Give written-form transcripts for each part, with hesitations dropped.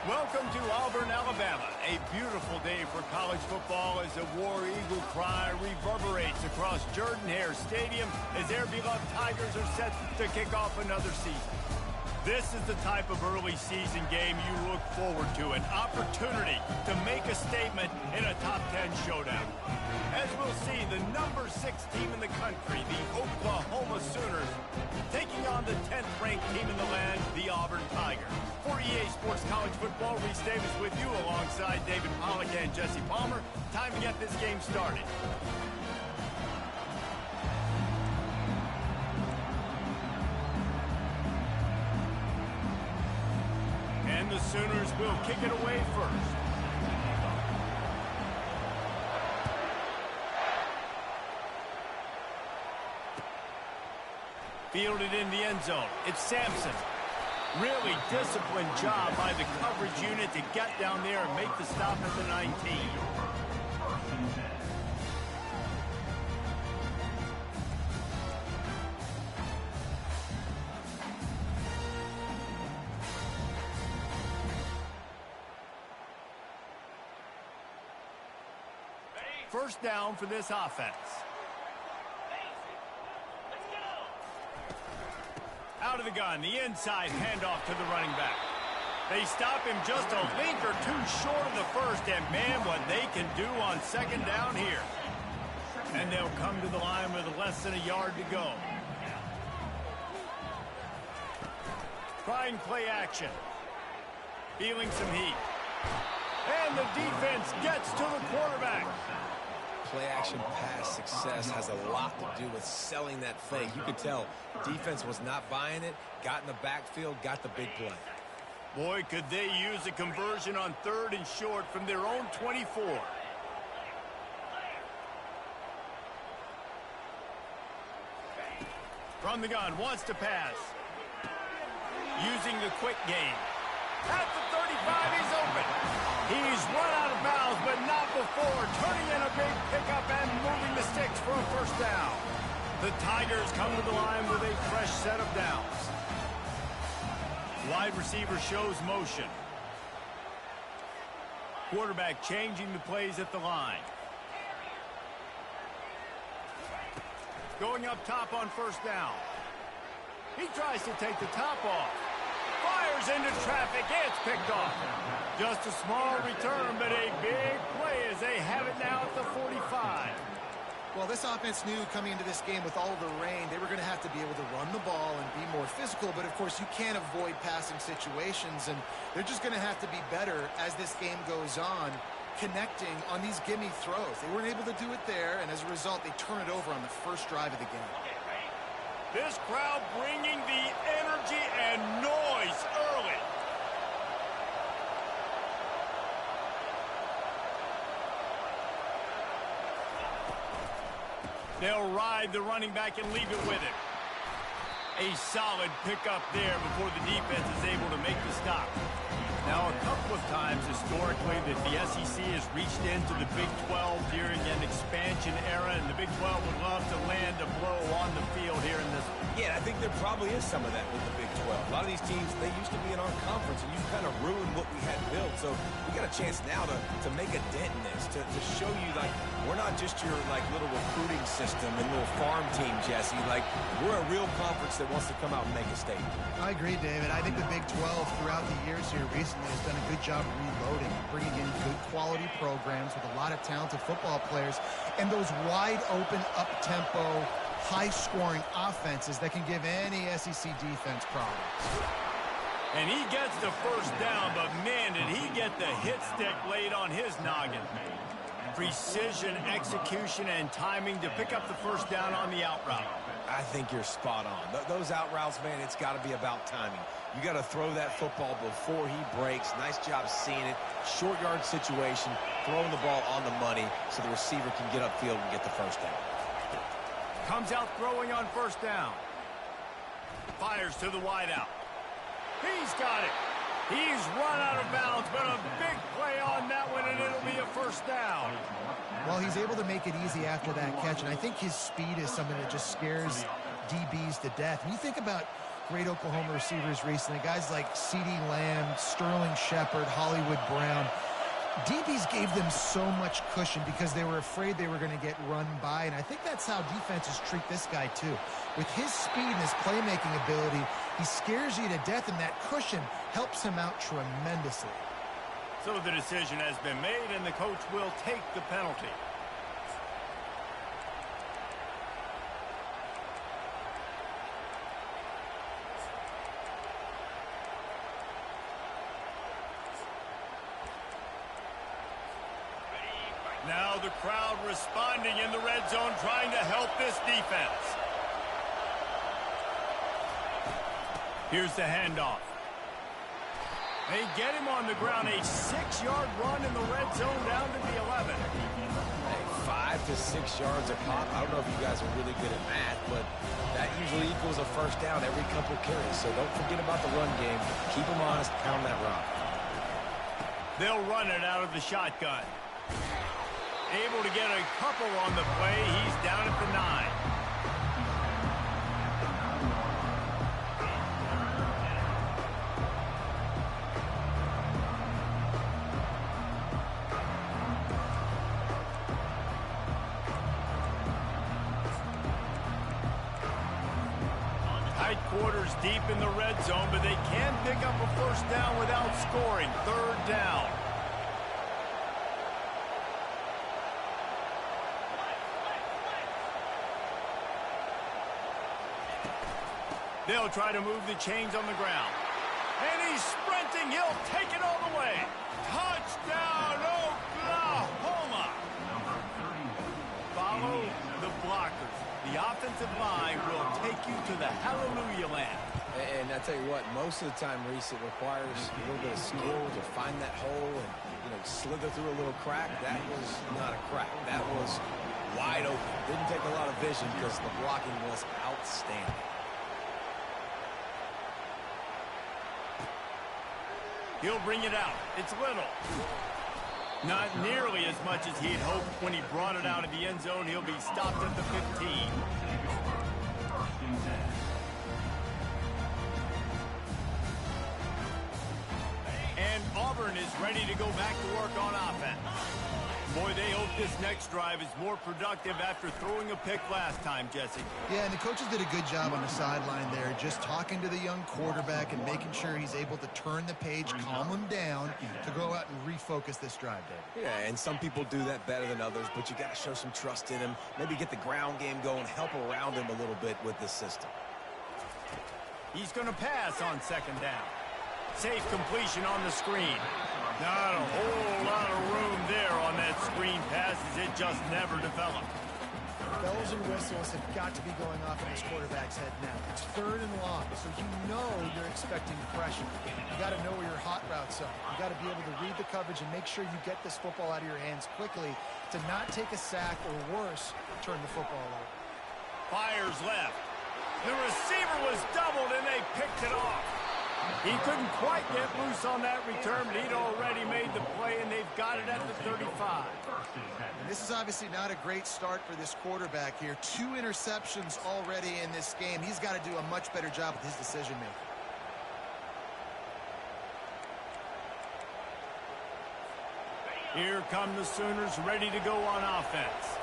Welcome to Auburn, Alabama. A beautiful day for college football as the War Eagle cry reverberates across Jordan-Hare Stadium as their beloved Tigers are set to kick off another season. This is the type of early season game you look forward to, an opportunity to make a statement in a top 10 showdown. As we'll see, the number 6 team in the country, the Oklahoma Sooners, taking on the 10th-ranked team in the land, the Auburn Tigers. For EA Sports College Football, Reese Davis with you alongside David Pollack and Jesse Palmer. Time to get this game started. And the Sooners will kick it away first. Fielded in the end zone. It's Sampson. Really disciplined job by the coverage unit to get down there and make the stop at the 19. First down for this offense. Out of the gun, the inside handoff to the running back. They stop him just a link or two short of the first, and man, what they can do on second down here. And they'll come to the line with less than a yard to go. Trying play action. Feeling some heat. And the defense gets to the quarterback. Play-action pass success has a lot to do with selling that fake. You could tell defense was not buying it, got in the backfield, got the big play. Boy, could they use a conversion on 3rd and short from their own 24. From the gun, wants to pass. Using the quick game. At the 35, he's open. He's run out of bounds, but not before. Turning in a big pickup and moving the sticks for a first down. The Tigers come to the line with a fresh set of downs. Wide receiver shows motion. Quarterback changing the plays at the line. Going up top on first down. He tries to take the top off. Fires into traffic. It's picked off. Just a small return, but a big play as they have it now at the 45. Well, this offense knew coming into this game with all of the rain, they were going to have to be able to run the ball and be more physical, but of course you can't avoid passing situations, and they're just going to have to be better as this game goes on, connecting on these gimme throws. They weren't able to do it there, and as a result, they turn it over on the first drive of the game. This crowd bringing the energy and noise early. They'll ride the running back and leave it with him. A solid pickup there before the defense is able to make the stop. Now, a couple of times historically that the SEC has reached into the Big 12 during an expansion era, and the Big 12 would love to land a blow on the field here in this one. Yeah, I think there probably is some of that with the Big 12. A lot of these teams, they used to be in our conference, and you kind of ruined what we had built. So we got a chance now to make a dent in this, to show you, like, we're not just your, like, little recruiting system and little farm team, Jesse. Like, we're a real conference that wants to come out and make a statement. I agree, David. I think the Big 12 throughout the years here recently has done a good job reloading, bringing in good quality programs with a lot of talented football players, and those wide-open, up-tempo, high-scoring offenses that can give any SEC defense problems. And he gets the first down, but man, did he get the hit stick laid on his noggin. Precision, execution, and timing to pick up the first down on the out route. I think you're spot on. Those out routes, man, it's got to be about timing. You got to throw that football before he breaks. Nice job seeing it. Short yard situation, throwing the ball on the money so the receiver can get upfield and get the first down. Comes out throwing on first down. Fires to the wide out. He's got it. He's run out of bounds, but a big play on that one, and it'll be a first down. Well, he's able to make it easy after that catch, and I think his speed is something that just scares DBs to death. When you think about great Oklahoma receivers recently, guys like CeeDee Lamb, Sterling Shepard, Hollywood Brown. DBs gave them so much cushion because they were afraid they were going to get run by, and I think that's how defenses treat this guy too. With his speed and his playmaking ability, he scares you to death, and that cushion helps him out tremendously. So the decision has been made, and the coach will take the penalty. Now the crowd responding in the red zone, trying to help this defense. Here's the handoff. They get him on the ground. A 6-yard run in the red zone down to the 11. Hey, 5 to 6 yards a pop. I don't know if you guys are really good at math, but that usually equals a first down every couple carries. So don't forget about the run game. Keep them honest. Pound that rock. They'll run it out of the shotgun. Able to get a couple on the play. He's down at the 9. Tight quarters deep in the red zone, but they can pick up a first down without scoring. Third down. They'll try to move the chains on the ground. And he's sprinting. He'll take it all the way. Touchdown, Oklahoma. Follow the blockers. The offensive line will take you to the hallelujah land. And I tell you what, most of the time, Reese, it requires a little bit of skill to find that hole and, slither through a little crack. That was not a crack. That was wide open. Didn't take a lot of vision because the blocking was outstanding. He'll bring it out. It's little. Not nearly as much as he'd hoped when he brought it out of the end zone. He'll be stopped at the 15. And Auburn is ready to go back to work on offense. Boy, they hope this next drive is more productive after throwing a pick last time, Jesse. Yeah, and the coaches did a good job on the sideline there, just talking to the young quarterback and making sure he's able to turn the page, calm him down to go out and refocus this drive, Dave. Yeah, and some people do that better than others, but you got to show some trust in him. Maybe get the ground game going, help around him a little bit with this system. He's going to pass on second down. Safe completion on the screen. Not a whole lot of room there on that screen pass as it just never developed. Bells and whistles have got to be going off in this quarterback's head now. It's third and long, so you know you're expecting pressure. You got to know where your hot routes are. You got to be able to read the coverage and make sure you get this football out of your hands quickly to not take a sack or worse, turn the football over. Fires left. The receiver was doubled and they picked it off. He couldn't quite get loose on that return, but he'd already made the play, and they've got it at the 35. And this is obviously not a great start for this quarterback here. 2 interceptions already in this game. He's got to do a much better job with his decision-making. Here come the Sooners ready to go on offense.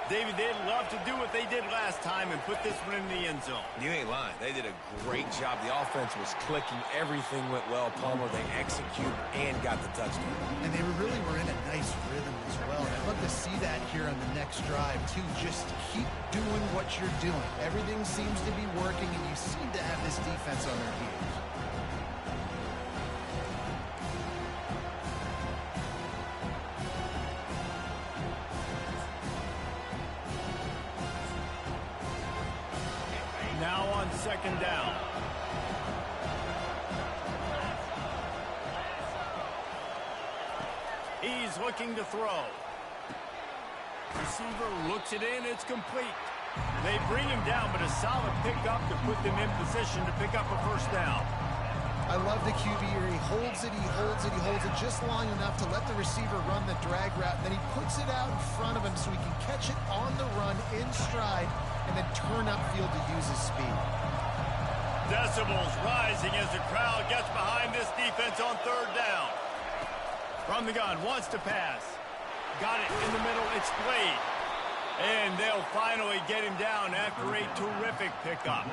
David, they'd love to do what they did last time and put this one in the end zone. You ain't lying. They did a great job. The offense was clicking. Everything went well. Palmer, they executed and got the touchdown. And they really were in a nice rhythm as well. And I'd love to see that here on the next drive, too. Just keep doing what you're doing. Everything seems to be working, and you seem to have this defense on their heels. Now on second down. He's looking to throw. Receiver looks it in. It's complete. They bring him down, but a solid pickup to put them in position to pick up a first down. I love the QB here. He holds it, he holds it, he holds it just long enough to let the receiver run the drag route. And then he puts it out in front of him so he can catch it on the run in stride and then turn upfield to use his speed. Decibels rising as the crowd gets behind this defense on third down. From the gun, wants to pass. Got it in the middle, it's Blade. And they'll finally get him down after a terrific pickup.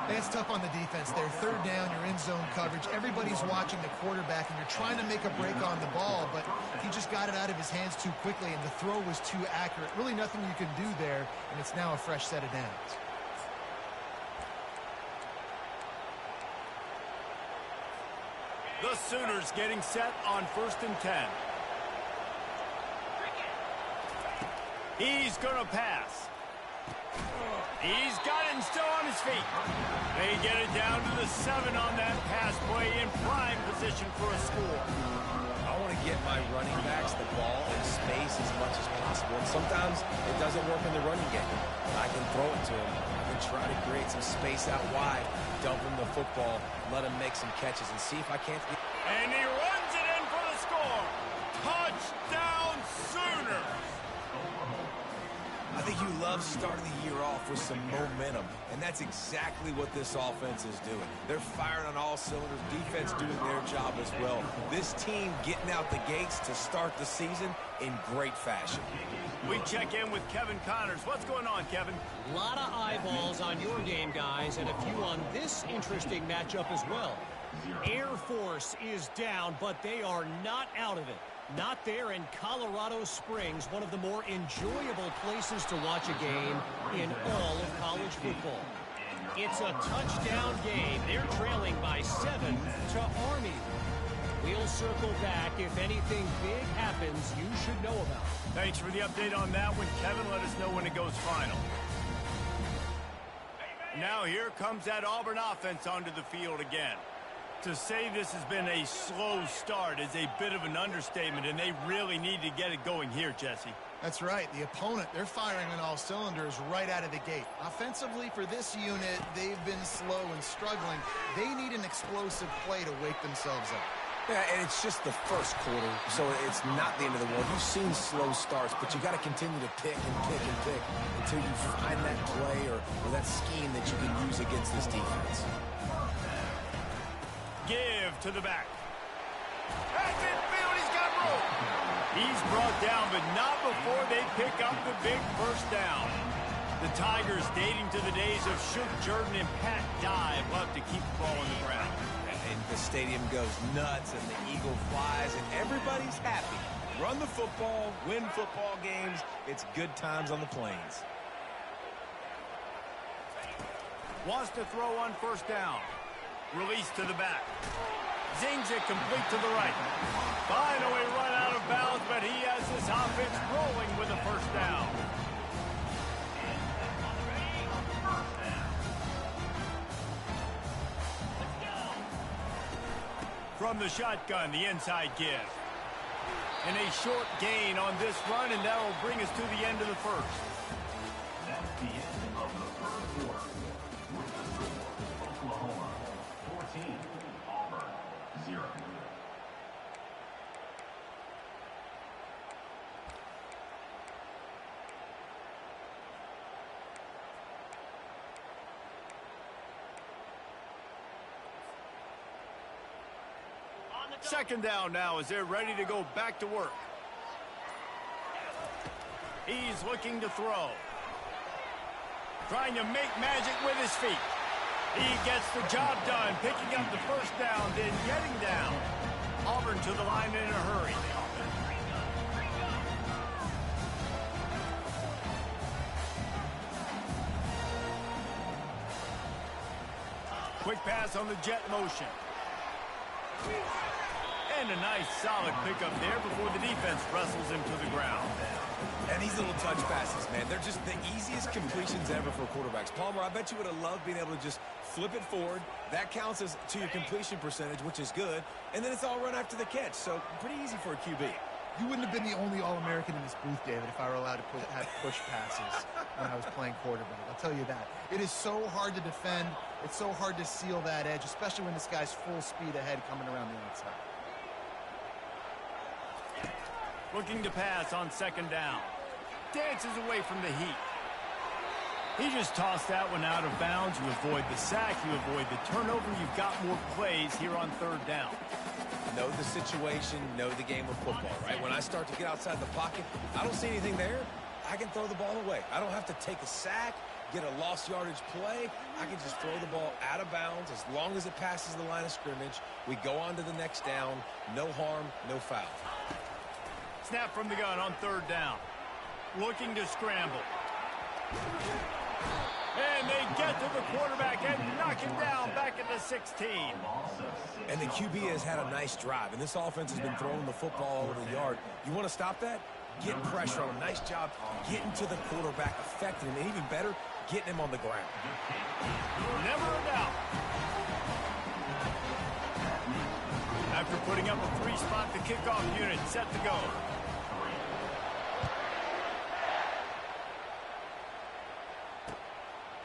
It's tough on the defense there. Third down, you're in zone coverage. Everybody's watching the quarterback, and you're trying to make a break on the ball, but he just got it out of his hands too quickly, and the throw was too accurate. Really nothing you can do there, and it's now a fresh set of downs. The Sooners getting set on 1st and 10. He's going to pass. He's got it and still on his feet. They get it down to the 7 on that pass play in prime position for a score. I want to get my running backs the ball in space as much as possible. And sometimes it doesn't work in the running game. I can throw it to him. I can try to create some space out wide, dump him the football, let him make some catches, and see if I can't get... And he runs it in for the score. Touchdown Sooners. I think you love starting the year off with some momentum, and that's exactly what this offense is doing. They're firing on all cylinders, defense doing their job as well. This team getting out the gates to start the season in great fashion. We check in with Kevin Connors. What's going on, Kevin? A lot of eyeballs on your game, guys, and a few on this interesting matchup as well. Air Force is down, but they are not out of it. Not there in Colorado Springs, one of the more enjoyable places to watch a game in all of college football. It's a touchdown game. They're trailing by 7 to Army. We'll circle back if anything big happens you should know about. Thanks for the update on that one, Kevin. Let us know when it goes final. Now here comes that Auburn offense onto the field again. To say this has been a slow start is a bit of an understatement, and they really need to get it going here, Jesse. That's right. The opponent, they're firing on all cylinders right out of the gate. Offensively, for this unit, they've been slow and struggling. They need an explosive play to wake themselves up. Yeah, and it's just the first quarter, so it's not the end of the world. You've seen slow starts, but you got to continue to pick and pick and pick until you find that play or that scheme that you can use against this defense. Give to the back. That's it, Phil. He's got room. He's brought down, but not before they pick up the big first down. The Tigers, dating to the days of Shook, Jordan, and Pat Dye, love to keep the ball on the ground. And the stadium goes nuts, and the eagle flies, and everybody's happy. Run the football, win football games. It's good times on the plains. Wants to throw on first down. Release to the back. Zings it complete to the right. Finally run out of bounds, but he has this offense rolling with a first down. From the shotgun, the inside give. And a short gain on this run, and that will bring us to the end of the first. That's the end of the first quarter. With the score, Oklahoma 14, Auburn 0. Second down now as they're ready to go back to work. He's looking to throw. Trying to make magic with his feet. He gets the job done, picking up the first down, then getting down. Auburn to the line in a hurry. Quick pass on the jet motion. And a nice solid pickup there before the defense wrestles him to the ground. And these little touch passes, man, they're just the easiest completions ever for quarterbacks. Palmer, I bet you would have loved being able to just flip it forward. That counts as to your completion percentage, which is good. And then it's all run after the catch. So pretty easy for a QB. You wouldn't have been the only All-American in this booth, David, if I were allowed to have push passes when I was playing quarterback. I'll tell you that. It is so hard to defend. It's so hard to seal that edge, especially when this guy's full speed ahead coming around the outside. Looking to pass on second down. Dances away from the heat. He just tossed that one out of bounds. You avoid the sack, you avoid the turnover. You've got more plays here on third down. Know the situation, know the game of football, right? When I start to get outside the pocket, I don't see anything there. I can throw the ball away. I don't have to take a sack, get a lost yardage play. I can just throw the ball out of bounds as long as it passes the line of scrimmage. We go on to the next down. No harm, no foul. Snap from the gun on third down. Looking to scramble. And they get to the quarterback and knock him down back at the 16. And the QB has had a nice drive, and this offense has been throwing the football all over the yard. You want to stop that? Get pressure on him. Nice job getting to the quarterback, affecting him, and even better, getting him on the ground. Never a doubt. After putting up a three-spot, the kickoff unit set to go.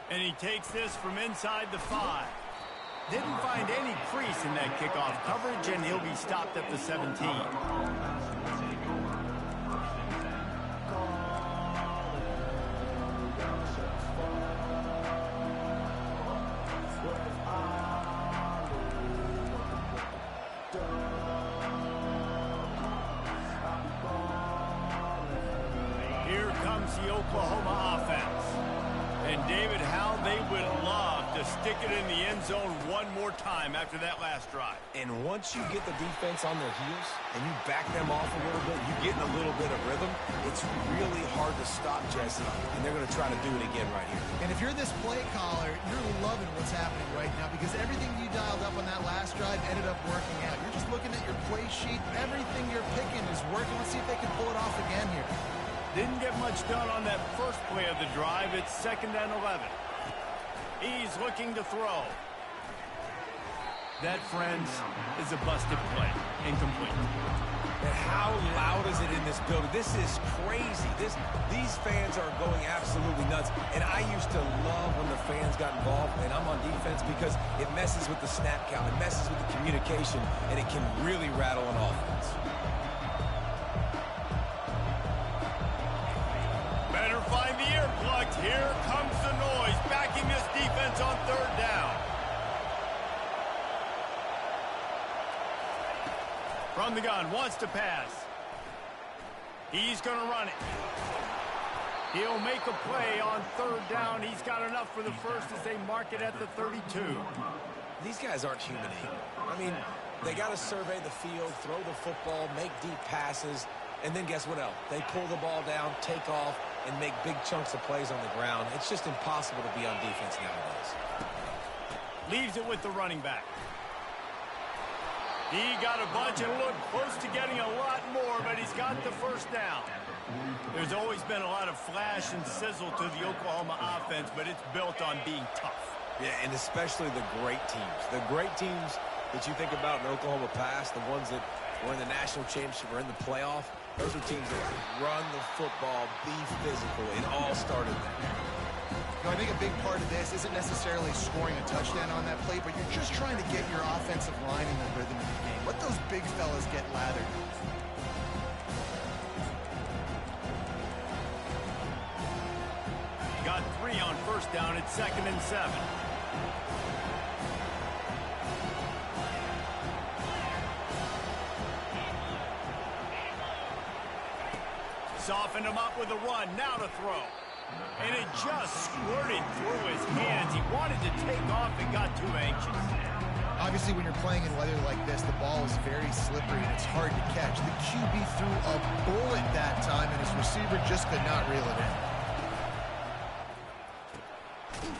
And he takes this from inside the 5. Didn't find any crease in that kickoff coverage, and he'll be stopped at the 17. Here comes the Oklahoma offense. And David, how they would love to stick it in the end zone one more time after that last drive. And once you get the defense on their heels and you back them off a little bit, you get in a little bit of rhythm, it's really hard to stop, Jesse, and they're going to try to do it again right here. And if you're this play caller, you're loving what's happening right now because everything you dialed up on that last drive ended up working out. You're just looking at your play sheet. Everything you're picking is working. Let's see if they can pull it off again here. Didn't get much done on that first play of the drive. It's 2nd and 11. He's looking to throw. That, friends, is a busted play. Incomplete. And how loud is it in this building? This is crazy. These fans are going absolutely nuts. And I used to love when the fans got involved, and I'm on defense because it messes with the snap count. It messes with the communication, and it can really rattle an offense. Better find the earplugs. Here comes the noise, backing this defense on third down. From the gun, wants to pass. He's going to run it. He'll make a play on third down. He's got enough for the first as they mark it at the 32. These guys aren't human. I mean, they got to survey the field, throw the football, make deep passes, and then guess what else? They pull the ball down, take off, and make big chunks of plays on the ground. It's just impossible to be on defense nowadays. Leaves it with the running back. He got a bunch and looked close to getting a lot more, but he's got the first down. There's always been a lot of flash and sizzle to the Oklahoma offense, but it's built on being tough. Yeah, and especially the great teams. The great teams that you think about in Oklahoma past, the ones that were in the national championship or in the playoff, those are teams that run the football, be physical. It all started there. You know, I think a big part of this isn't necessarily scoring a touchdown on that play, but you're just trying to get your offensive line in the rhythm of the game. Let those big fellas get lathered. Got 3 on first down. It's 2nd and 7. Softened him up with a run. Now to throw. And it just squirted through his hands. He wanted to take off and got too anxious. Obviously, when you're playing in weather like this, the ball is very slippery and it's hard to catch. The QB threw a bullet that time, and his receiver just could not reel it in.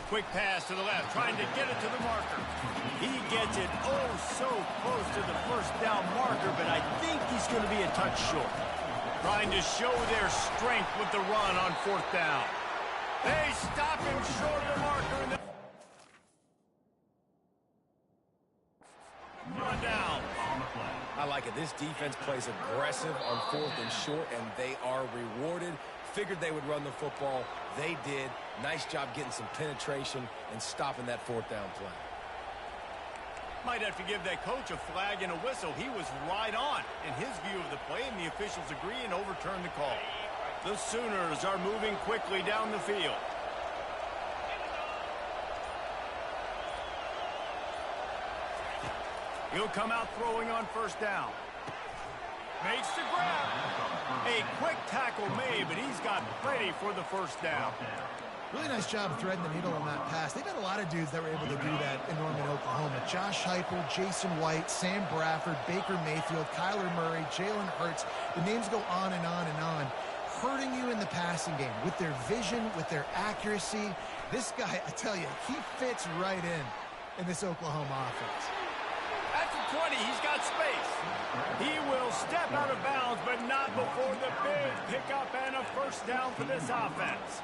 Quick pass to the left, trying to get it to the marker. He gets it oh so close to the first down marker, but I think he's going to be a touch short. Trying to show their strength with the run on 4th down. They stop him short of the marker. Run down. I like it. This defense plays aggressive on 4th and short, and they are rewarded. Figured they would run the football. They did. Nice job getting some penetration and stopping that 4th down play. Might have to give that coach a flag and a whistle. He was right on in his view of the play, and the officials agree and overturn the call. The Sooners are moving quickly down the field. He'll come out throwing on first down. Makes the grab. A quick tackle made, but he's got plenty for the first down. Really nice job threading the needle on that pass. They've had a lot of dudes that were able to do that in Norman, Oklahoma. Josh Heupel, Jason White, Sam Bradford, Baker Mayfield, Kyler Murray, Jalen Hurts. The names go on and on and on. Hurting you in the passing game with their vision, with their accuracy. This guy, I tell you, he fits right in this Oklahoma offense. At the 20, he's got space. He will step out of bounds, but not before the big pickup and a first down for this offense.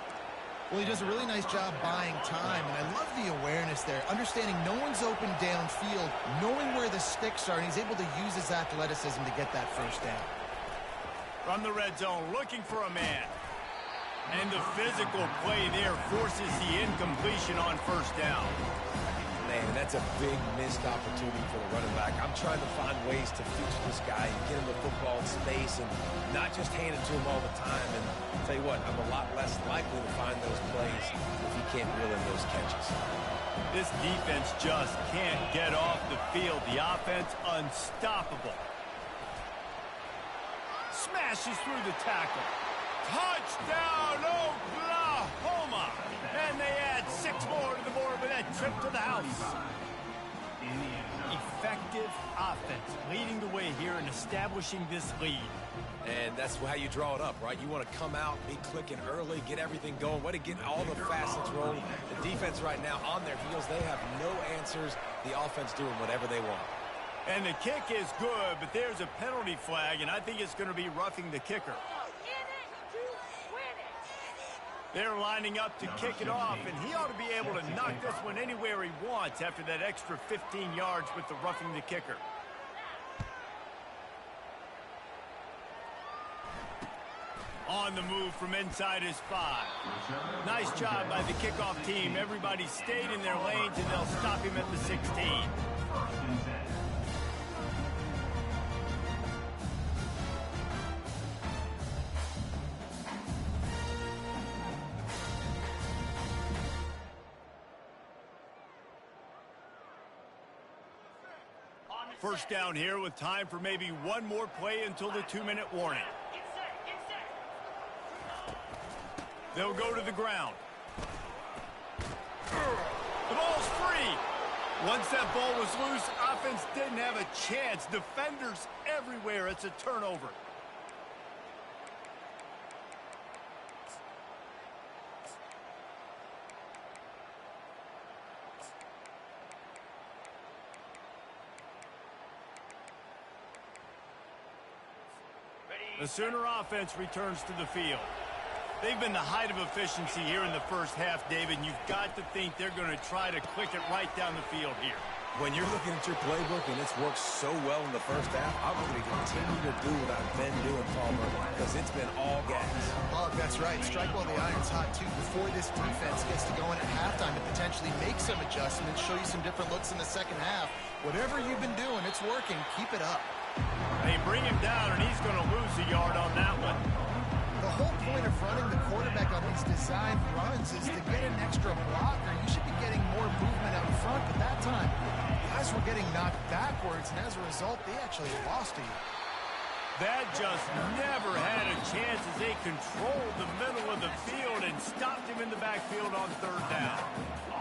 Well, he does a really nice job buying time, and I love the awareness there, understanding no one's open downfield, knowing where the sticks are, and he's able to use his athleticism to get that first down. From the red zone, looking for a man. And the physical play there forces the incompletion on first down. Man, that's a big missed opportunity for the running back. I'm trying to find ways to feature this guy and get him the football in space and not just hand it to him all the time. And I'll tell you what, I'm a lot less likely to find those plays if he can't reel in those catches. This defense just can't get off the field. The offense unstoppable. Smashes through the tackle. Touchdown, Oklahoma! And they add 6 more to the board with that trip to the house. Effective offense leading the way here and establishing this lead. And that's how you draw it up, right? You want to come out, be clicking early, get everything going, way to get all the facets rolling. The defense right now on their heels, they have no answers. The offense doing whatever they want. And the kick is good, but there's a penalty flag, and I think it's going to be roughing the kicker. They're lining up to kick it off, and he ought to be able to knock this one anywhere he wants after that extra 15 yards with the roughing the kicker. On the move from inside his 5. Nice job by the kickoff team. Everybody stayed in their lanes, and they'll stop him at the 16. First down here with time for maybe one more play until the 2-minute warning. They'll go to the ground. The ball's free. Once that ball was loose, offense didn't have a chance. Defenders everywhere. It's a turnover. The Sooner offense returns to the field. They've been the height of efficiency here in the first half, David, and you've got to think they're going to try to click it right down the field here. When you're looking at your playbook and it's worked so well in the first half, I'm going to continue to do what I've been doing, Palmer, because it's been all gas. Oh, that's right. Strike while the iron's hot, too, before this defense gets to going at halftime to potentially make some adjustments, show you some different looks in the second half. Whatever you've been doing, it's working. Keep it up. They bring him down, and he's going to lose a yard on that one. The whole point of running the quarterback on these designed runs is to get an extra blocker. You should be getting more movement out front, but that time, guys were getting knocked backwards, and as a result, they actually lost to you. That just never had a chance as they controlled the middle of the field and stopped him in the backfield on third down.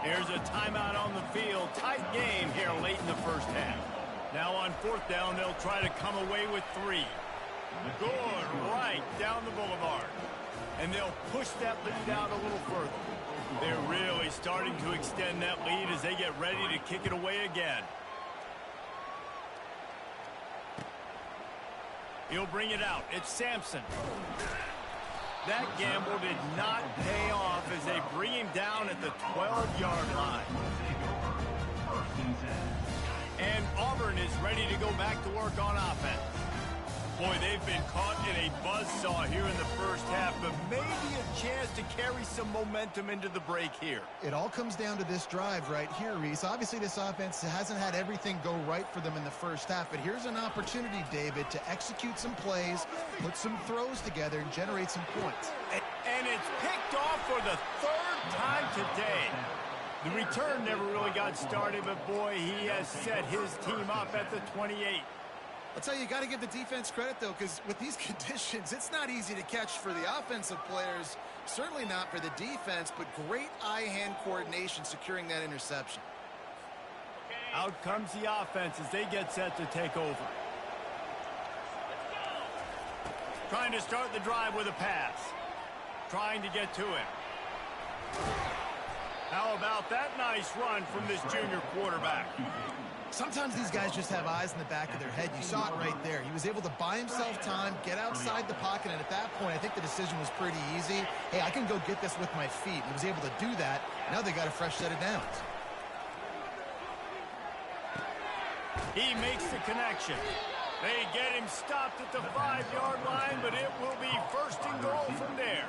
Here's a timeout on the field. Tight game here late in the first half. Now on fourth down, they'll try to come away with 3. Good, right down the boulevard. And they'll push that lead out a little further. They're really starting to extend that lead as they get ready to kick it away again. He'll bring it out. It's Sampson. That gamble did not pay off as they bring him down at the 12-yard line. And Auburn is ready to go back to work on offense. Boy, they've been caught in a buzzsaw here in the first half, but maybe a chance to carry some momentum into the break here. It all comes down to this drive right here, Reese. Obviously, this offense hasn't had everything go right for them in the first half, but here's an opportunity, David, to execute some plays, put some throws together, and generate some points. And it's picked off for the 3rd time today. The return never really got started, but boy, he has set his team up at the 28. I'll tell you, you got to give the defense credit, though, because with these conditions, it's not easy to catch for the offensive players, certainly not for the defense, but great eye-hand coordination securing that interception. Out comes the offense as they get set to take over. Trying to start the drive with a pass. Trying to get to him. How about that nice run from this junior quarterback? Sometimes these guys just have eyes in the back of their head. You saw it right there. He was able to buy himself time, get outside the pocket, and at that point, I think the decision was pretty easy. Hey, I can go get this with my feet. He was able to do that. Now they got a fresh set of downs. He makes the connection. They get him stopped at the 5-yard line, but it will be first and goal from there.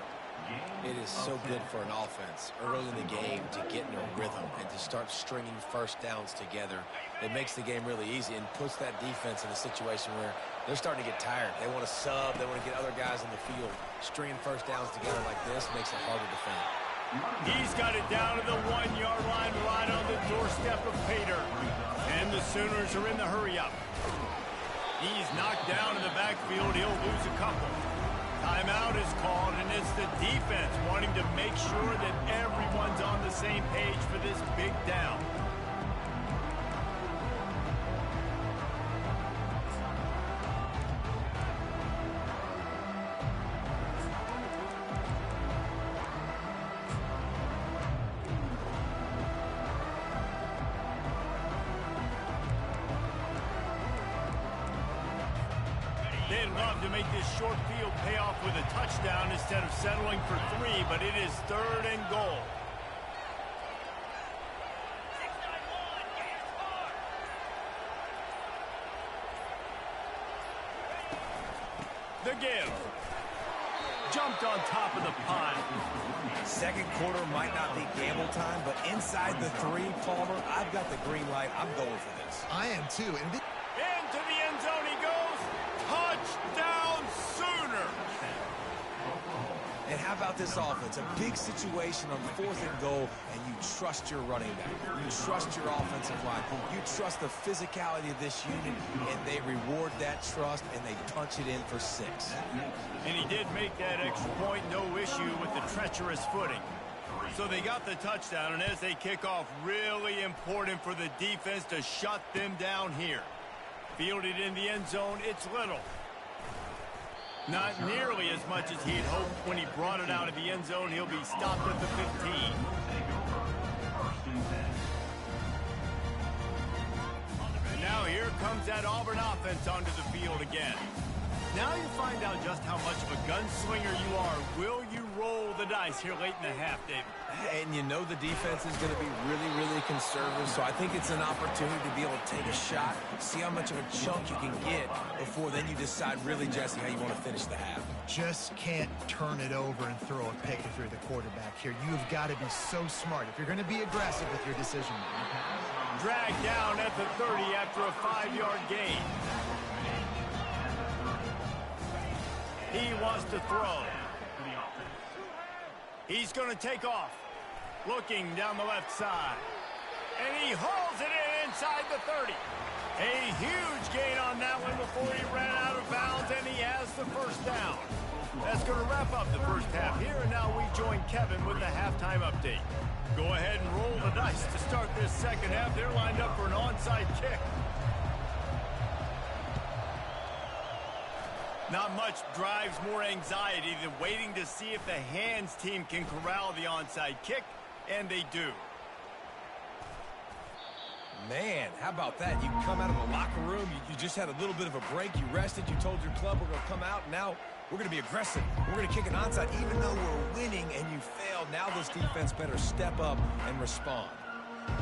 It is so good for an offense early in the game to get in a rhythm and to start stringing first downs together. It makes the game really easy and puts that defense in a situation where they're starting to get tired. They want to sub. They want to get other guys on the field. Stringing first downs together like this makes it hard to defend. He's got it down to the 1-yard line right on the doorstep of Pater. And the Sooners are in the hurry-up. He's knocked down in the backfield. He'll lose a couple. Timeout is called, and it's the defense wanting to make sure that everyone's on the same page for this big down. They'd love to make this short field pay off with a touchdown instead of settling for 3, but it is 3rd and goal. The give. Jumped on top of the pile. Second quarter might not be gamble time, but inside the 3, Palmer, I've got the green light. I'm going for this. I am, too. And Into the end zone he goes. Touchdown, Sooner! And how about this offense? A big situation on 4th and goal, and you trust your running back. You trust your offensive line. You trust the physicality of this unit, and they reward that trust, and they punch it in for 6. And he did make that extra point, no issue with the treacherous footing. So they got the touchdown, and as they kick off, really important for the defense to shut them down here. Fielded in the end zone, it's little. Not nearly as much as he'd hoped when he brought it out of the end zone. He'll be stopped at the 15. And now here comes that Auburn offense onto the field again. Now you find out just how much of a gunslinger you are. Will you roll the dice here late in the half, David? And you know the defense is going to be really, really conservative, so I think it's an opportunity to be able to take a shot, see how much of a chunk you can get before then you decide really, Jesse, how you want to finish the half. just can't turn it over and throw a pick if you're the quarterback here. You've got to be so smart if you're going to be aggressive with your decision making. Dragged down at the 30 after a 5-yard gain. He wants to throw. He's going to take off. Looking down the left side. And he hauls it in inside the 30. A huge gain on that one before he ran out of bounds, and he has the first down. That's going to wrap up the first half here, and now we join Kevin with the halftime update. Go ahead and roll the dice to start this second half. They're lined up for an onside kick. Not much drives more anxiety than waiting to see if the hands team can corral the onside kick, and they do. Man, how about that? You come out of the locker room, you just had a little bit of a break, you rested, you told your club we're going to come out, and now we're going to be aggressive. We're going to kick an onside even though we're winning and you failed. Now this defense better step up and respond.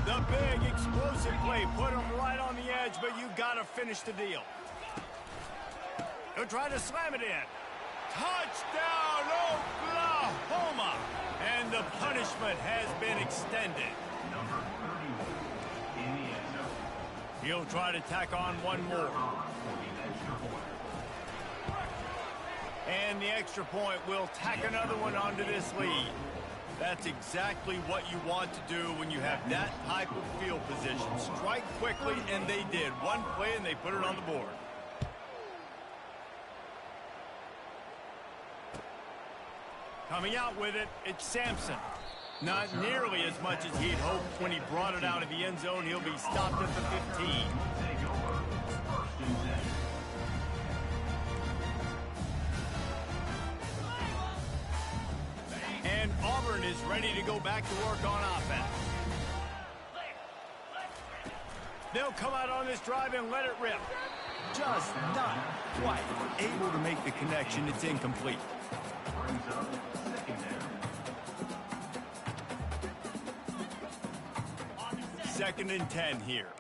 The big explosive play put him right on the edge, but you got to finish the deal. He'll try to slam it in. Touchdown, Oklahoma! And the punishment has been extended. He'll try to tack on one more. And the extra point will tack another one onto this lead. That's exactly what you want to do when you have that type of field position. Strike quickly, and they did. One play, and they put it on the board. Coming out with it, it's Sampson. Not nearly as much as he'd hoped when he brought it out of the end zone. He'll be stopped at the 15. Take over. First and 10. And Auburn is ready to go back to work on offense. They'll come out on this drive and let it rip. Just not quite able to make the connection. It's incomplete. Brings up second down. Second and 10 here.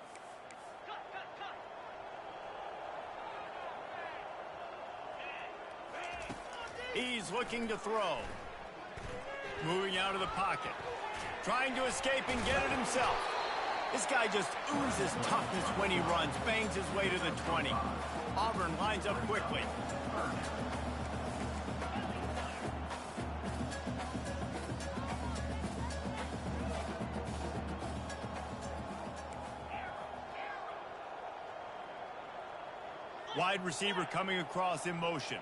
He's looking to throw. Moving out of the pocket. Trying to escape and get it himself. This guy just oozes toughness when he runs. Bangs his way to the 20. Auburn lines up quickly. Wide receiver coming across in motion.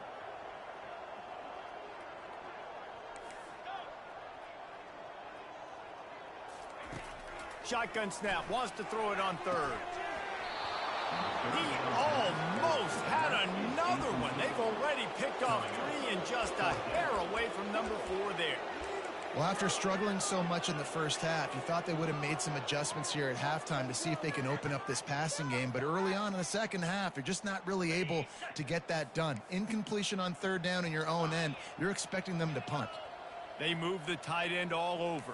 Shotgun snap, wants to throw it on third. He almost had another one. They've already picked off 3 and just a hair away from number 4 there. Well, after struggling so much in the first half, you thought they would have made some adjustments here at halftime to see if they can open up this passing game. But early on in the second half, they're just not really able to get that done. Incompletion on third down in your own end, you're expecting them to punt. They move the tight end all over.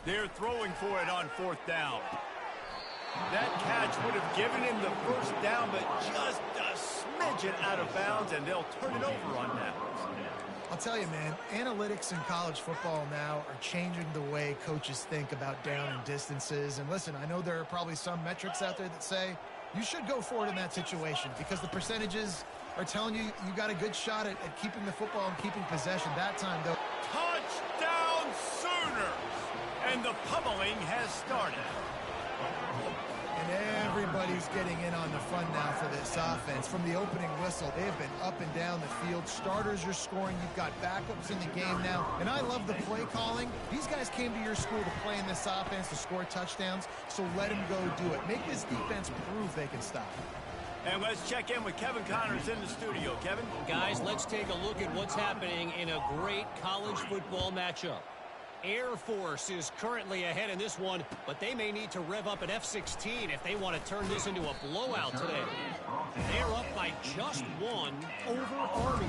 They're throwing for it on fourth down. That catch would have given him the first down, but just a smidgen out of bounds, and they'll turn it over on that. I'll tell you, man, analytics in college football now are changing the way coaches think about down and distances. And listen, I know there are probably some metrics out there that say you should go for it in that situation because the percentages are telling you you got a good shot at keeping the football and keeping possession. That time, though. Touchdown Sooners! And the pummeling has started. And everybody's getting in on the fun now for this offense. From the opening whistle, they have been up and down the field. Starters are scoring. You've got backups in the game now. And I love the play calling. These guys came to your school to play in this offense to score touchdowns, so let them go do it. Make this defense prove they can stop it. And let's check in with Kevin Connors in the studio. Kevin? Guys, let's take a look at what's happening in a great college football matchup. Air Force is currently ahead in this one, but they may need to rev up an F-16 if they want to turn this into a blowout today. They're up by just 1 over Army.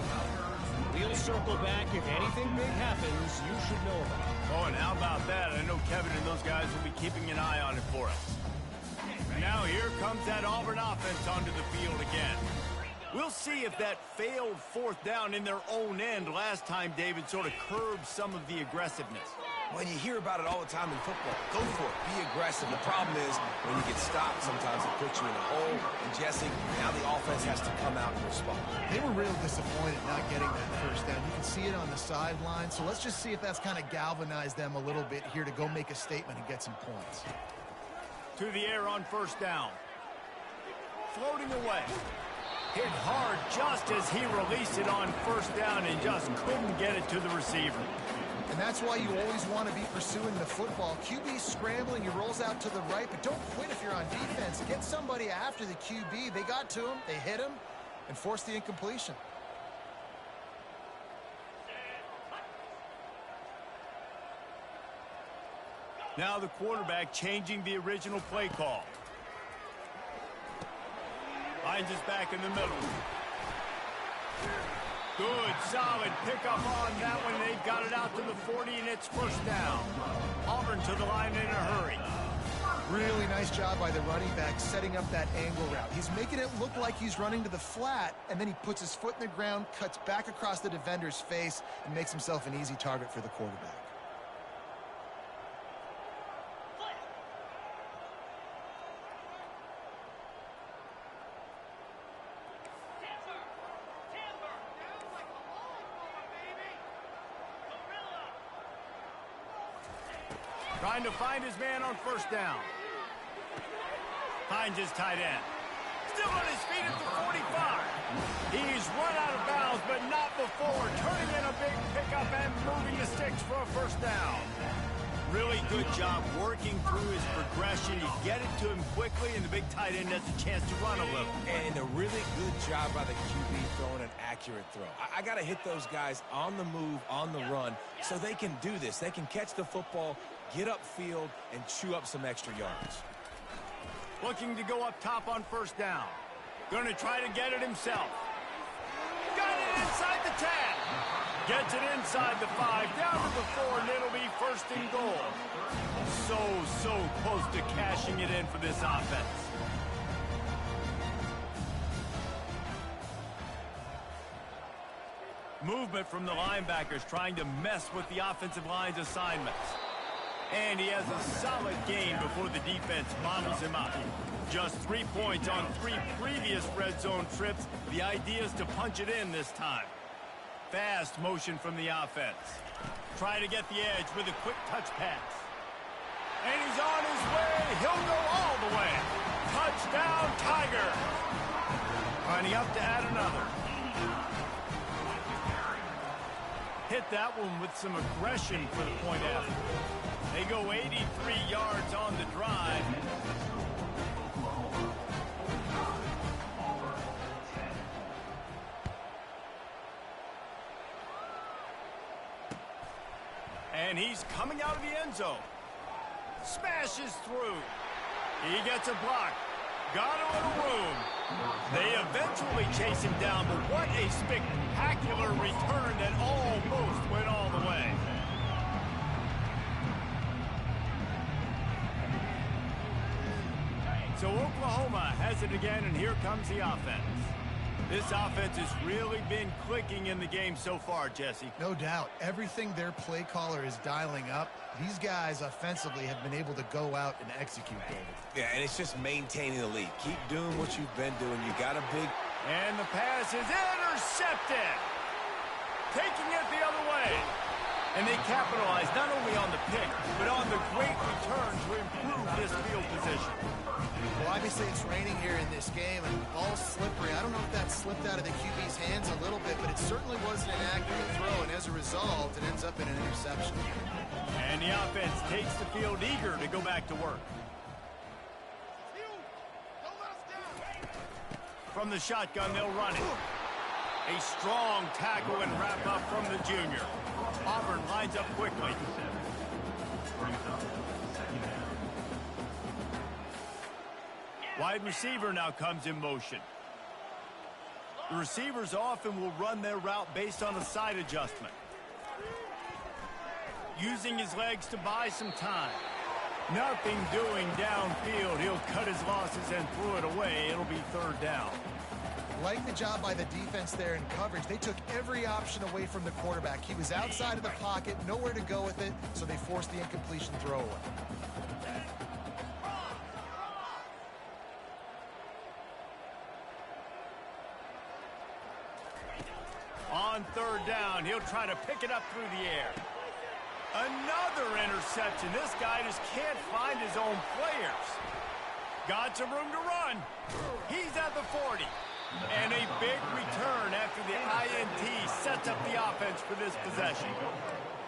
We'll circle back. If anything big happens, you should know about it. Oh, and how about that? I know Kevin and those guys will be keeping an eye on it for us. Now here comes that Auburn offense onto the field again. We'll see if that failed fourth down in their own end last time, David, sort of curbed some of the aggressiveness. When you hear about it all the time in football, go for it. Be aggressive. The problem is when you get stopped, sometimes it puts you in a hole. And, Jesse, now the offense has to come out and respond. They were real disappointed not getting that first down. You can see it on the sideline. So let's just see if that's kind of galvanized them a little bit here to go make a statement and get some points. To the air on first down. Floating away. Hit hard just as he released it on first down and just couldn't get it to the receiver. And that's why you always want to be pursuing the football. QB's scrambling, he rolls out to the right, but don't quit if you're on defense. Get somebody after the QB. They got to him, they hit him, and forced the incompletion. Now the quarterback changing the original play call. Finds his back in the middle. Good, solid pickup on that one. They've got it out to the 40, and it's first down. Auburn to the line in a hurry. Really nice job by the running back setting up that angle route. He's making it look like he's running to the flat, and then he puts his foot in the ground, cuts back across the defender's face, and makes himself an easy target for the quarterback. Trying to find his man on first down. Finds his tight end. Still on his feet at the 45. He's run out of bounds, but not before. Turning in a big pickup and moving the sticks for a first down. Really good job working through his progression. You get it to him quickly, and the big tight end has a chance to run a little. And a really good job by the QB throwing an accurate throw. I got to hit those guys on the move, on the run, so they can do this. They can catch the football, get upfield, and chew up some extra yards. Looking to go up top on first down. Going to try to get it himself. Got it inside the 10. Gets it inside the 5, down to the 4, and it'll be first and goal. So close to cashing it in for this offense. Movement from the linebackers trying to mess with the offensive line's assignments. And he has a solid game before the defense models him up. Just 3 points on 3 previous red zone trips. The idea is to punch it in this time. Fast motion from the offense. Try to get the edge with a quick touch pass. And he's on his way. He'll go all the way. Touchdown, Tiger. Lining up to add another. Hit that one with some aggression for the point after. They go 83 yards on the drive. And he's coming out of the end zone. Smashes through. He gets a block. Got a little room. They eventually chase him down, but what a spectacular return that almost went all the way. So Oklahoma has it again, and here comes the offense. This offense has really been clicking in the game so far, Jesse. No doubt. Everything their play caller is dialing up, these guys offensively have been able to go out and execute, David. Yeah, and it's just maintaining the lead. Keep doing what you've been doing. You got a big... And the pass is intercepted. Taking it the other way. And they capitalize not only on the pick, but on the great return to improve this field position. Well, obviously it's raining here in this game, and the ball's slippery. I don't know if that slipped out of the QB's hands a little bit, but it certainly wasn't an accurate throw, and as a result, it ends up in an interception. And the offense takes the field eager to go back to work. From the shotgun, they'll run it. A strong tackle and wrap up from the junior. Auburn lines up quickly. Wide receiver now comes in motion. The receivers often will run their route based on a side adjustment. Using his legs to buy some time. Nothing doing downfield. He'll cut his losses and throw it away. It'll be third down. Like the job by the defense there in coverage. They took every option away from the quarterback. He was outside of the pocket, nowhere to go with it, so they forced the incompletion throwaway. On third down, he'll try to pick it up through the air. Another interception. This guy just can't find his own players. Got some room to run. He's at the 40. And a big return after the INT sets up the offense for this possession.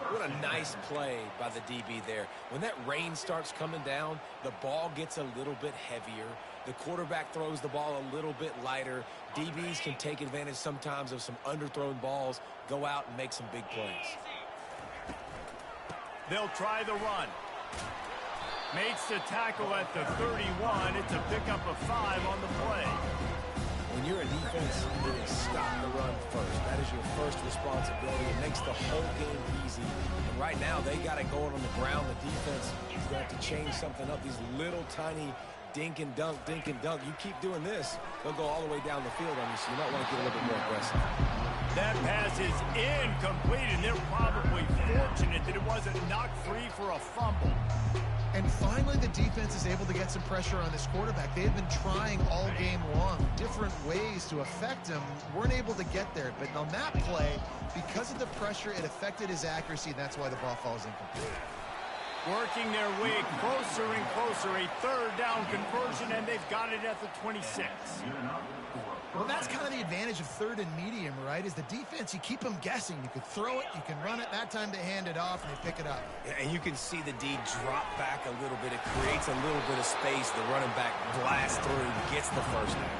What a nice play by the DB there. When that rain starts coming down, the ball gets a little bit heavier. The quarterback throws the ball a little bit lighter. DBs can take advantage sometimes of some underthrown balls, go out and make some big plays. They'll try the run. Makes the tackle at the 31. It's a pickup of 5 on the play. When you're a defense, you need to stop the run first. That is your first responsibility. It makes the whole game easy. And right now, they got it going on the ground. The defense is going to have to change something up. These little tiny dink and dunk, dink and dunk. You keep doing this, they'll go all the way down the field on you, so you might want to get a little bit more aggressive. That pass is incomplete, and they're probably fortunate that it wasn't knocked free for a fumble. And finally, the defense is able to get some pressure on this quarterback. They had been trying all game long, different ways to affect him, weren't able to get there. But on that play, because of the pressure, it affected his accuracy, and that's why the ball falls incomplete. Working their way closer and closer. A third down conversion, and they've got it at the 26. Well, that's kind of the advantage of third and medium, right? Is the defense, you keep them guessing. You could throw it, you can run it. That time they hand it off, and they pick it up. Yeah, and you can see the D drop back a little bit. It creates a little bit of space. The running back blasts through, gets the first down.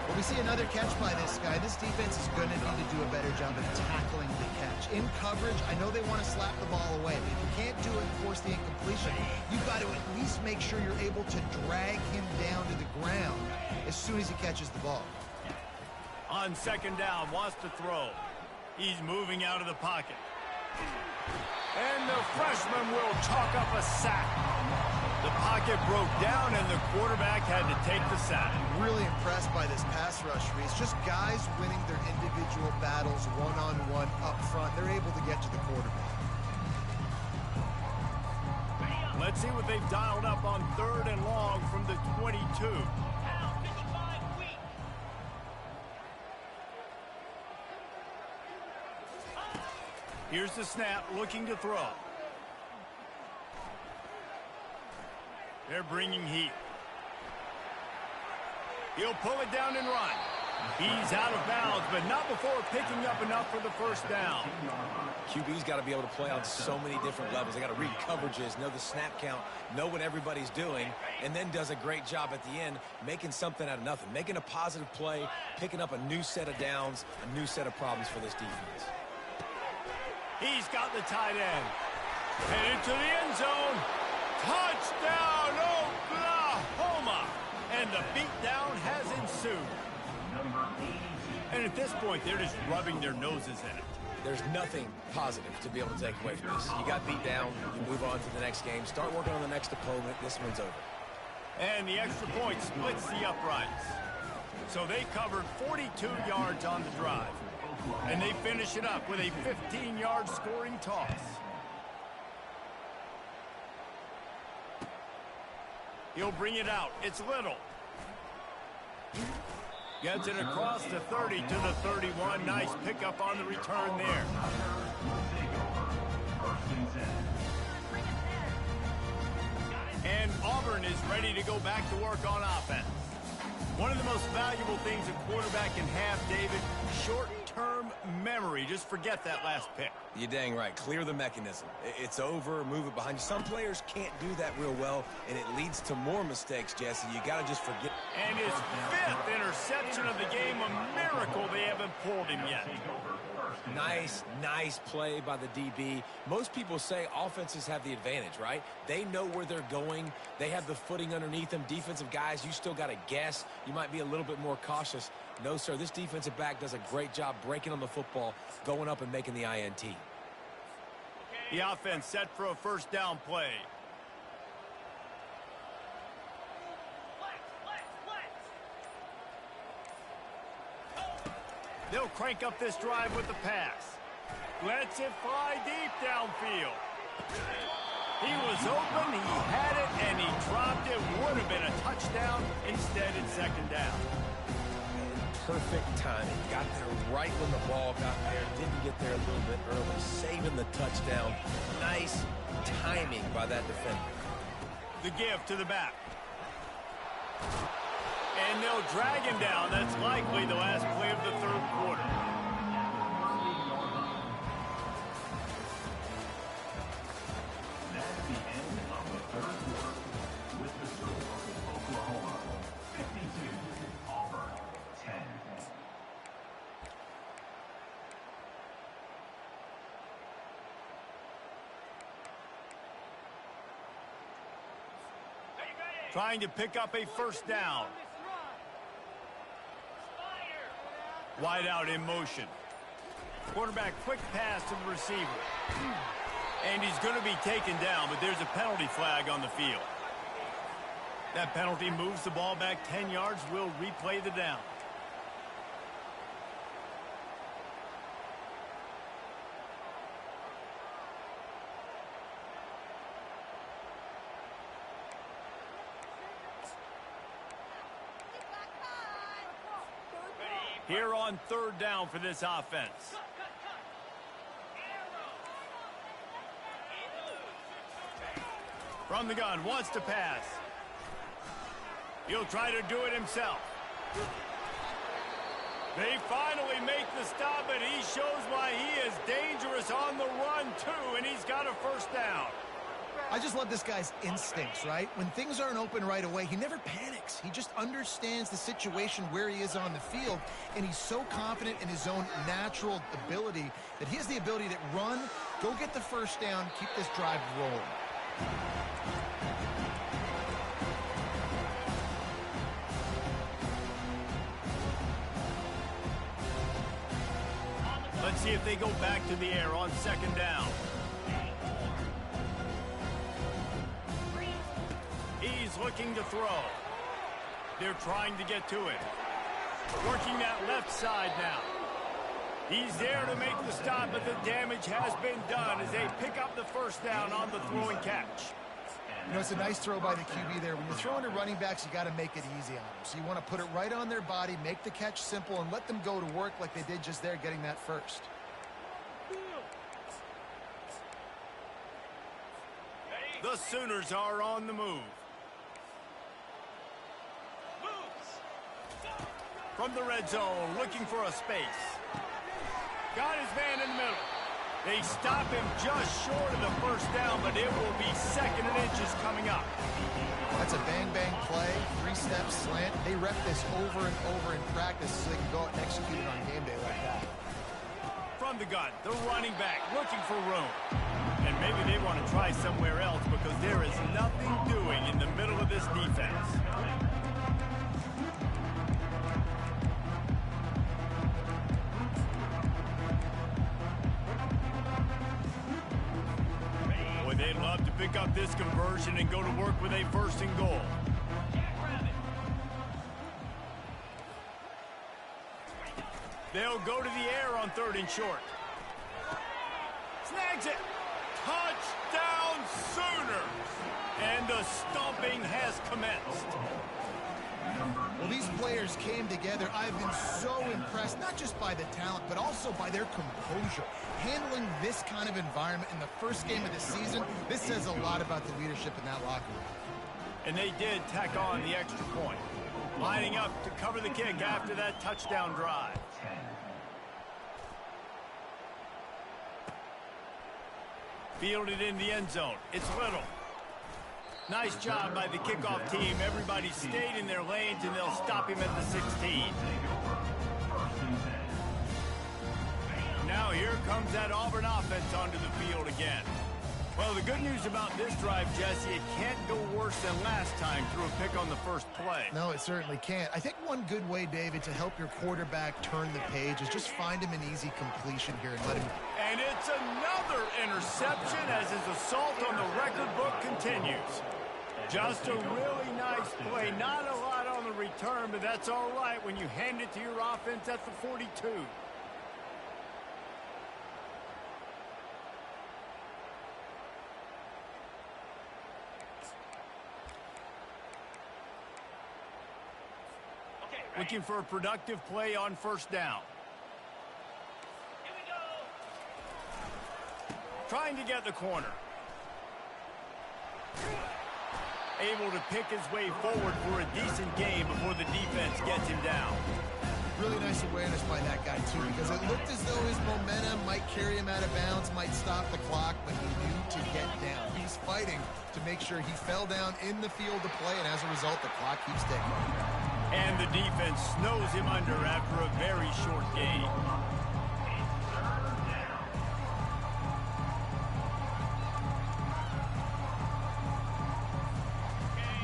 Well, we see another catch by this guy. This defense is going to need to do a better job of tackling the catch. In coverage, I know they want to slap the ball away, but if you can't do it and force the incompletion, you've got to at least make sure you're able to drag him down to the ground as soon as he catches the ball. On second down, wants to throw. He's moving out of the pocket. And the freshman will chalk up a sack. The pocket broke down, and the quarterback had to take the sack. Really impressed by this pass rush, Reese. Just guys winning their individual battles one-on-one up front. They're able to get to the quarterback. Let's see what they've dialed up on third and long from the 22. Here's the snap, looking to throw. They're bringing heat. He'll pull it down and run. He's out of bounds, but not before picking up enough for the first down. QB's got to be able to play on so many different levels. They got to read coverages, know the snap count, know what everybody's doing, and then does a great job at the end making something out of nothing, making a positive play, picking up a new set of downs, a new set of problems for this defense. He's got the tight end. Headed to the end zone. Touchdown, Oklahoma! And the beatdown has ensued. And at this point, they're just rubbing their noses in it. There's nothing positive to be able to take away from this. You got beat down, you move on to the next game, start working on the next opponent. This one's over. And the extra point splits the uprights. So they covered 42 yards on the drive. And they finish it up with a 15-yard scoring toss. He'll bring it out. It's Little. Gets it across the 30 to the 31. Nice pickup on the return there. And Auburn is ready to go back to work on offense. One of the most valuable things a quarterback can have, David, short-term memory. Just forget that last pick. You're dang right. Clear the mechanism. It's over, move it behind you. Some players can't do that real well, and it leads to more mistakes, Jesse. You got to just forget. And his fifth interception of the game, a miracle they haven't pulled him yet. Nice play by the DB. Most people say offenses have the advantage, right? They know where they're going. They have the footing underneath them. Defensive guys, you still got to guess. You might be a little bit more cautious. No, sir, this defensive back does a great job breaking on the football, going up and making the INT. The offense set for a first down play. They'll crank up this drive with the pass. Lets it fly deep downfield. He was open, he had it, and he dropped it. Would have been a touchdown. Instead, it's second down. Perfect timing. Got there right when the ball got there. Didn't get there a little bit early. Saving the touchdown. Nice timing by that defender. The give to the back. And they'll drag him down. That's likely the last play of the third quarter. That's the end of the third quarter with the score, Oklahoma 52, Auburn 10. Trying to pick up a first down. Wide out in motion. Quarterback quick pass to the receiver. And he's going to be taken down, but there's a penalty flag on the field. That penalty moves the ball back 10 yards. We'll replay the down. Here on third down for this offense. From the gun, wants to pass. He'll try to do it himself. They finally make the stop, and he shows why he is dangerous on the run, too, and he's got a first down. I just love this guy's instincts, right? When things aren't open right away, he never panics. He just understands the situation where he is on the field, and he's so confident in his own natural ability that he has the ability to run, go get the first down, keep this drive rolling. Let's see if they go back to the air on second down. He's looking to throw. They're trying to get to it. Working that left side now. He's there to make the stop, but the damage has been done as they pick up the first down on the throw and catch. You know, it's a nice throw by the QB there. When you're throwing to running backs, you got to make it easy on them. So you want to put it right on their body, make the catch simple, and let them go to work like they did just there, getting that first. The Sooners are on the move. From the red zone, looking for a space. Got his man in the middle. They stop him just short of the first down, but it will be second and inches coming up. That's a bang-bang play, three-step slant. They rep this over and over in practice so they can go out and execute it on game day like that. From the gun, the running back looking for room. And maybe they want to try somewhere else because there is nothing doing in the middle of this defense. Boy, they'd love to pick up this conversion and go to work with a first and goal. They'll go to the air on third and short. Snags it. Touchdown Sooners! And the stomping has commenced. Well, these players came together. I've been so impressed, not just by the talent, but also by their composure. Handling this kind of environment in the first game of the season, this says a lot about the leadership in that locker room. And they did tack on the extra point. Lining up to cover the kick after that touchdown drive. Fielded in the end zone. It's Little. Nice job by the kickoff team. Everybody stayed in their lanes, and they'll stop him at the 16. Now here comes that Auburn offense onto the field again. Well, the good news about this drive, Jesse, it can't go worse than last time through a pick on the first play. No, it certainly can't. I think one good way, David, to help your quarterback turn the page is just find him an easy completion here and let him... And it's another interception as his assault on the record book continues. Just a really nice play. Not a lot on the return, but that's all right when you hand it to your offense at the 42. Looking for a productive play on first down. Here we go. Trying to get the corner. Able to pick his way forward for a decent game before the defense gets him down. Really nice awareness by that guy, too, because it looked as though his momentum might carry him out of bounds, might stop the clock, but he knew to get down. He's fighting to make sure he fell down in the field to play, and as a result, the clock keeps ticking. And the defense snows him under after a very short game.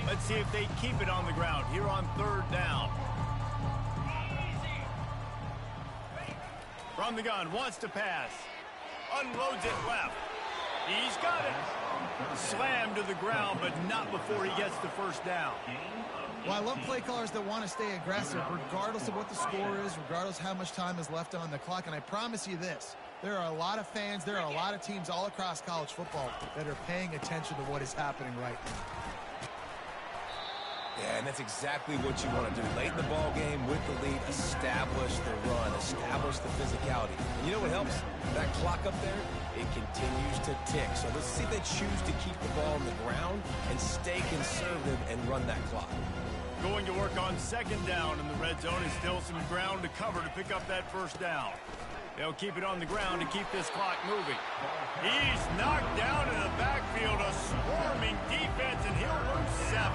Let's see if they keep it on the ground here on third down. From the gun, wants to pass. Unloads it left. He's got it. Slammed to the ground, but not before he gets the first down. Well, I love play callers that want to stay aggressive regardless of what the score is, regardless how much time is left on the clock. And I promise you this, there are a lot of fans, there are a lot of teams all across college football that are paying attention to what is happening right now. Yeah, and that's exactly what you want to do. Late in the ball game with the lead, establish the run, establish the physicality. And you know what helps? That clock up there, it continues to tick. So let's see if they choose to keep the ball on the ground and stay conservative and run that clock. Going to work on second down in the red zone, and still some ground to cover to pick up that first down. They'll keep it on the ground to keep this clock moving. He's knocked down in the backfield, a swarming defense, and he'll lose 7.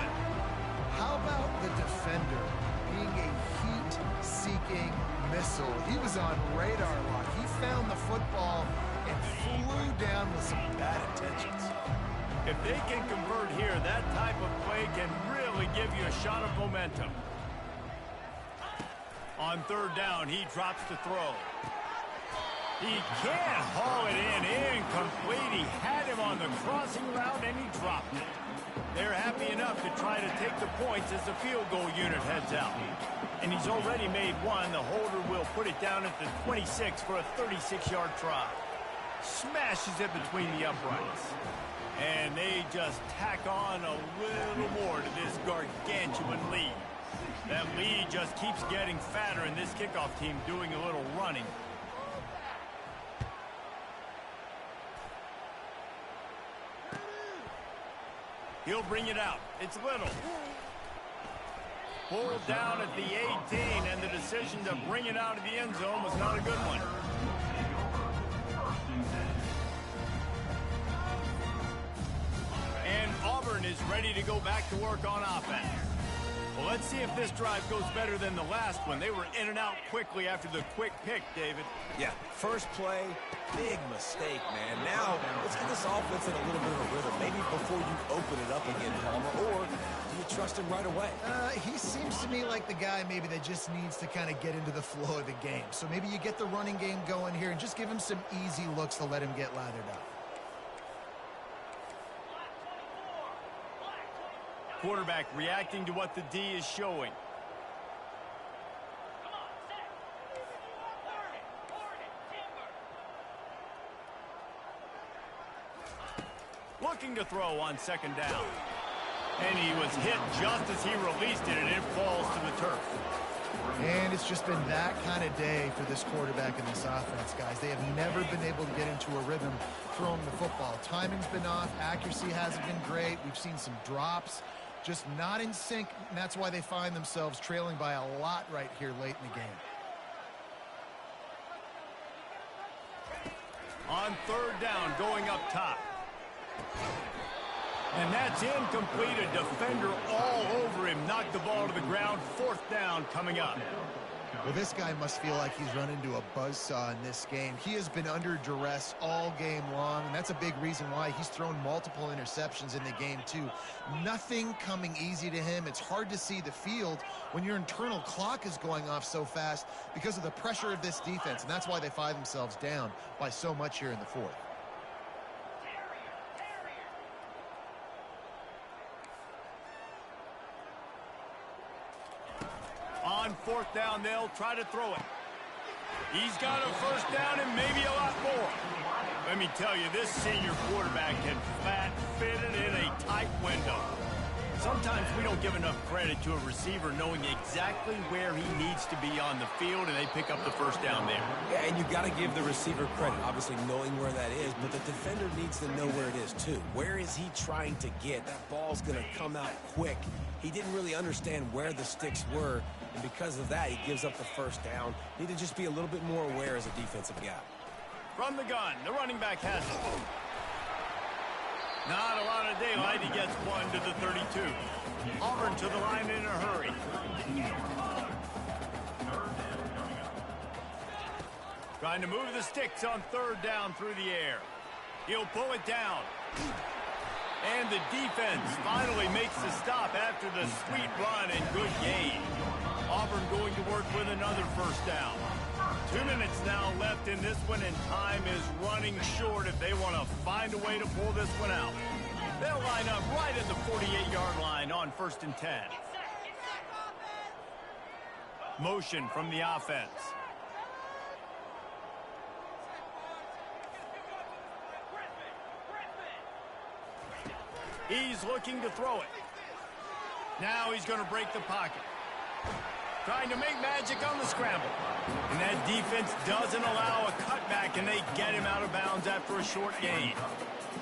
How about the defender being a heat-seeking missile? He was on radar lock. He found the football and flew down with some bad intentions. If they can convert here, that type of play can really give you a shot of momentum. On third down, he drops to throw. He can't haul it in. Incomplete. He had him on the crossing route, and he dropped it. They're happy enough to try to take the points as the field goal unit heads out. And he's already made one. The holder will put it down at the 26 for a 36-yard try. Smashes it between the uprights. And they just tack on a little more to this gargantuan lead. That lead just keeps getting fatter, and this kickoff team doing a little running. He'll bring it out. It's Little. Pulled down at the 18, and the decision to bring it out of the end zone was not a good one. And Auburn is ready to go back to work on offense. Well, let's see if this drive goes better than the last one. They were in and out quickly after the quick pick, David. Yeah, first play, big mistake, man. Now, let's get this offense in a little bit of a rhythm. Maybe before you open it up again, Palmer, or do you trust him right away? He seems to me like the guy maybe that just needs to kind of get into the flow of the game. So maybe you get the running game going here and just give him some easy looks to let him get lathered up. Quarterback reacting to what the D is showing. Looking to throw on second down. And he was hit just as he released it, and it falls to the turf. And it's just been that kind of day for this quarterback and this offense, guys. They have never been able to get into a rhythm throwing the football. Timing's been off. Accuracy hasn't been great. We've seen some drops. Just not in sync, and that's why they find themselves trailing by a lot right here late in the game. On third down, going up top. And that's incomplete. A defender all over him. Knocked the ball to the ground. Fourth down coming up. Well, this guy must feel like he's run into a buzzsaw in this game. He has been under duress all game long, and that's a big reason why he's thrown multiple interceptions in the game, too. Nothing coming easy to him. It's hard to see the field when your internal clock is going off so fast because of the pressure of this defense, and that's why they find themselves down by so much here in the fourth. On fourth down, they'll try to throw it. He's got a first down and maybe a lot more. Let me tell you, this senior quarterback can flat fit it in a tight window. Sometimes we don't give enough credit to a receiver knowing exactly where he needs to be on the field, and they pick up the first down there. Yeah, and you got to give the receiver credit, obviously knowing where that is, but the defender needs to know where it is too. Where is he trying to get? That ball's going to come out quick. He didn't really understand where the sticks were, and because of that, he gives up the first down. Need to just be a little bit more aware as a defensive guy. From the gun, the running back has it. Not a lot of daylight. He gets one to the 32. Auburn to the line in a hurry. Trying to move the sticks on third down through the air. He'll pull it down. And the defense finally makes the stop after the sweet run and good gain. Auburn going to work with another first down. 2 minutes now left in this one, and time is running short if they want to find a way to pull this one out. They'll line up right at the 48-yard line on 1st and 10. Motion from the offense. He's looking to throw it. Now he's going to break the pocket. trying to make magic on the scramble. And that defense doesn't allow a cutback, and they get him out of bounds after a short gain.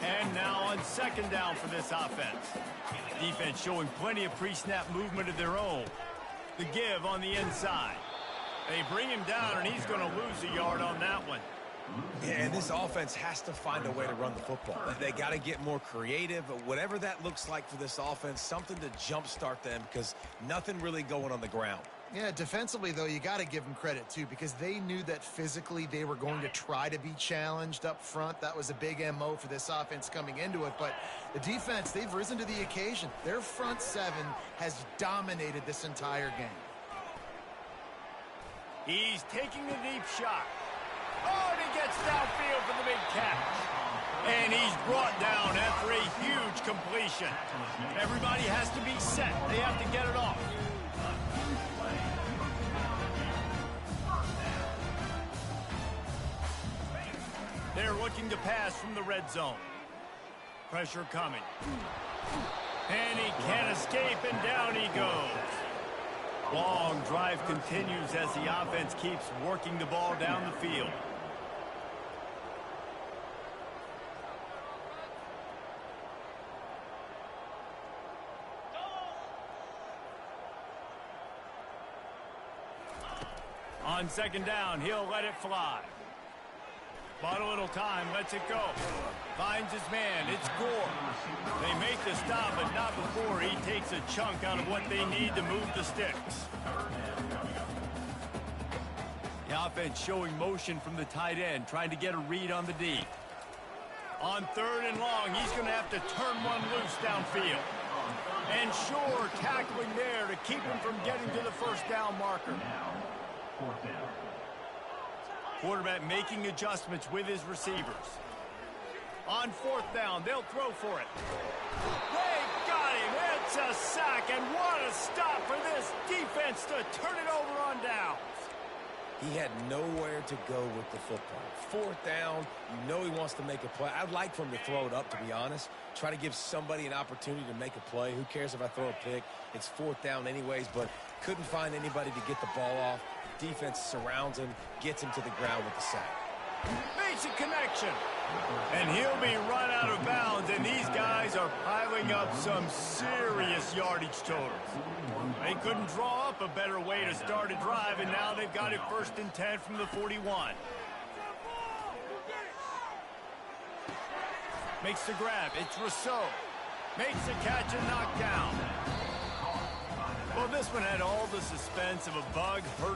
And now on second down for this offense. Defense showing plenty of pre-snap movement of their own. The give on the inside. They bring him down, and he's going to lose a yard on that one. Yeah, and this offense has to find a way to run the football. They got to get more creative, but whatever that looks like for this offense, something to jumpstart them because nothing really going on the ground. Yeah, defensively, though, you got to give them credit, too, because they knew that physically they were going to try to be challenged up front. That was a big MO for this offense coming into it. But the defense, they've risen to the occasion. Their front seven has dominated this entire game. He's taking the deep shot. Oh, and he gets downfield for the big catch. And he's brought down after a huge completion. Everybody has to be set. They have to get it off. They're looking to pass from the red zone. Pressure coming. And he can't escape, and down he goes. Long drive continues as the offense keeps working the ball down the field. On second down, he'll let it fly. Bought a little time, lets it go. Finds his man, it's Gore. They make the stop, but not before he takes a chunk out of what they need to move the sticks. The offense showing motion from the tight end, trying to get a read on the D. On third and long, he's going to have to turn one loose downfield. And sure, tackling there to keep him from getting to the first down marker. Fourth down. Quarterback making adjustments with his receivers. On fourth down, they'll throw for it. They got him. It's a sack, and what a stop for this defense to turn it over on downs. He had nowhere to go with the football. Fourth down, you know he wants to make a play. I'd like for him to throw it up, to be honest. Try to give somebody an opportunity to make a play. Who cares if I throw a pick? It's fourth down anyways, but couldn't find anybody to get the ball off. Defense surrounds him, gets him to the ground with the sack. Basic connection. And he'll be run out of bounds, and these guys are piling up some serious yardage totals. They couldn't draw up a better way to start a drive, and now they've got it 1st and 10 from the 41. Makes the grab. It's Rousseau. Makes the catch and knockdown. Well, this one had all the suspense of a bug hurt